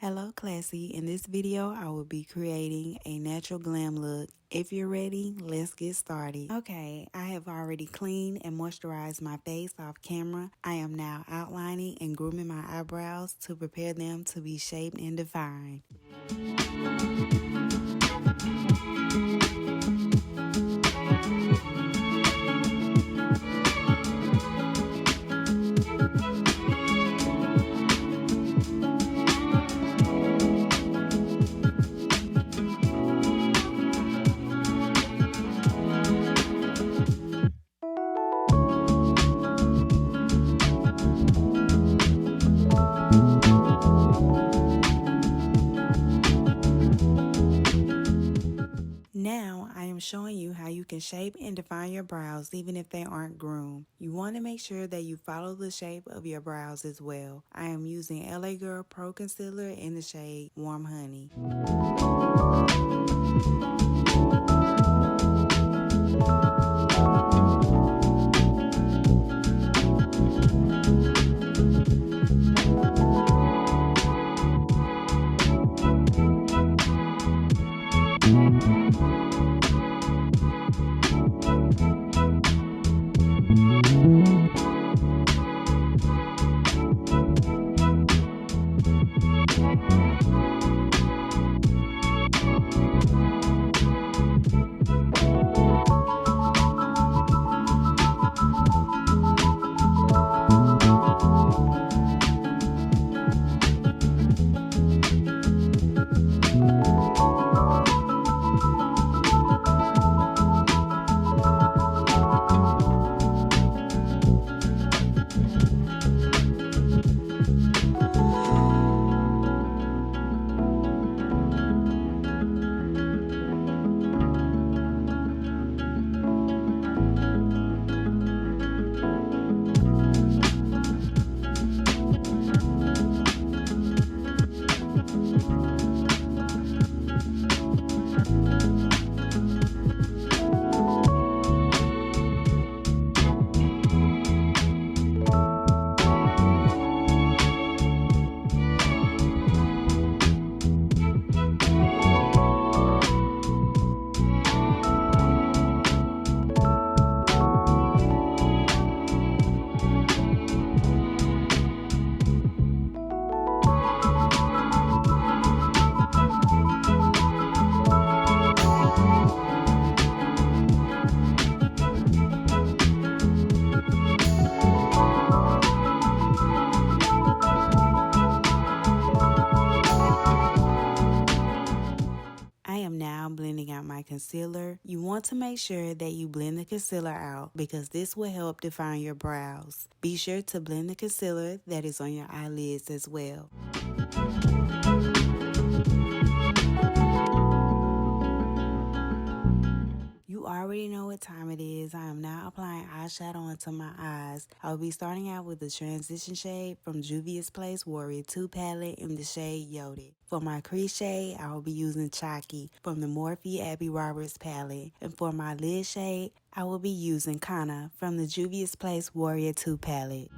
Hello Classy, in this video I will be creating a natural glam look. If you're ready, let's get started. Okay, I have already cleaned and moisturized my face off camera. I am now outlining and grooming my eyebrows to prepare them to be shaped and defined. Now, I am showing you how you can shape and define your brows even if they aren't groomed. You want to make sure that you follow the shape of your brows as well. I am using LA Girl Pro Concealer in the shade Warm Honey. Blending out my concealer. You want to make sure that you blend the concealer out because this will help define your brows. Be sure to blend the concealer that is on your eyelids as well. You already know what time it is. I am now applying eyeshadow onto my eyes. I will be starting out with the transition shade from Juvia's Place Warrior 2 palette in the shade Yodit. For my crease shade, I will be using Choccy from the Morphe Abbey palette. And for my lid shade, I will be using Kana from the Juvia's Place Warrior 2 palette.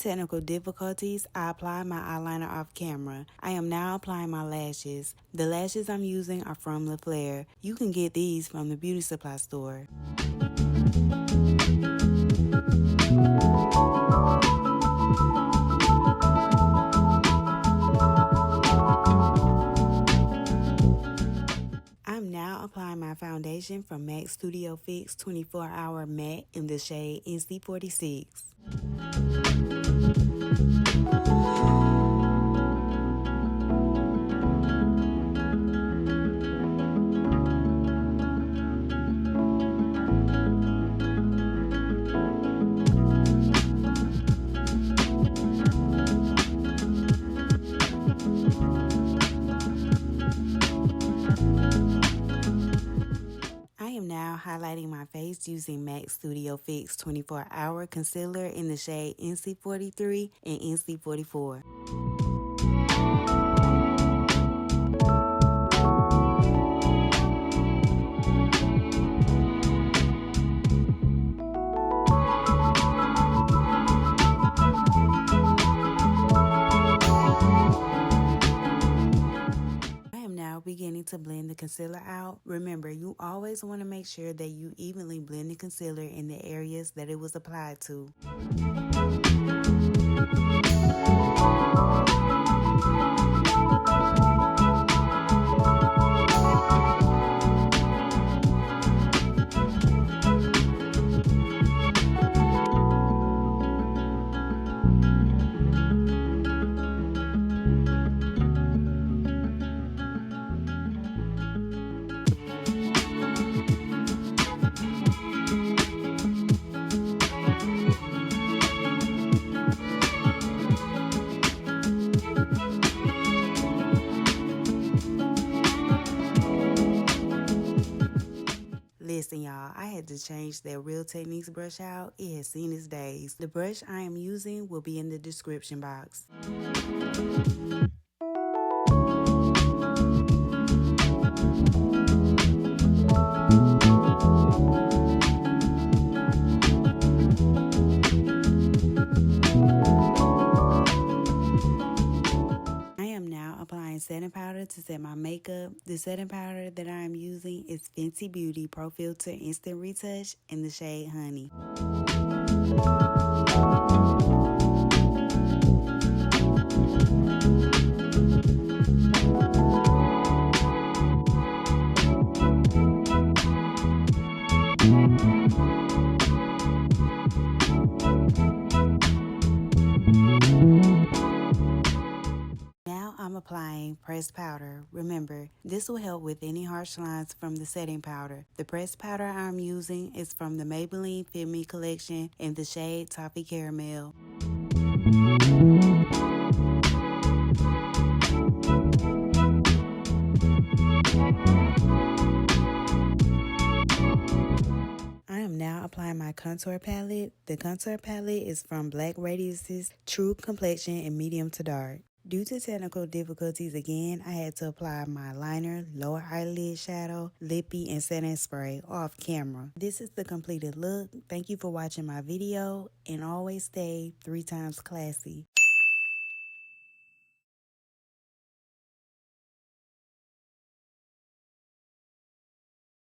technical difficulties, I applied my eyeliner off camera. I am now applying my lashes. The lashes I'm using are from Laflare. You can get these from the beauty supply store. I'm now applying my foundation from MAC Studio Fix 24 Hour Matte in the shade NC46. I am now highlighting my face using MAC Studio Fix 24 Hour Concealer in the shade NC43 and NC44. Beginning to blend the concealer out. Remember, you always want to make sure that you evenly blend the concealer in the areas that it was applied to. Listen, y'all, I had to change that Real Techniques brush out. It has seen its days. The brush I am using will be in the description box. Setting powder to set my makeup. The setting powder that I am using is Fenty Beauty Pro Filt'r Instant Retouch in the shade Honey. Applying pressed powder. Remember, this will help with any harsh lines from the setting powder. The pressed powder I'm using is from the Maybelline Fit Me collection in the shade Toffee Caramel. I am now applying my contour palette. The contour palette is from Black Radiance's True Complexion in medium to dark. Due to technical difficulties again, I had to apply my liner, lower eyelid shadow, lippie, and setting spray off camera. This is the completed look. Thank you for watching my video, and always stay 3 times classy.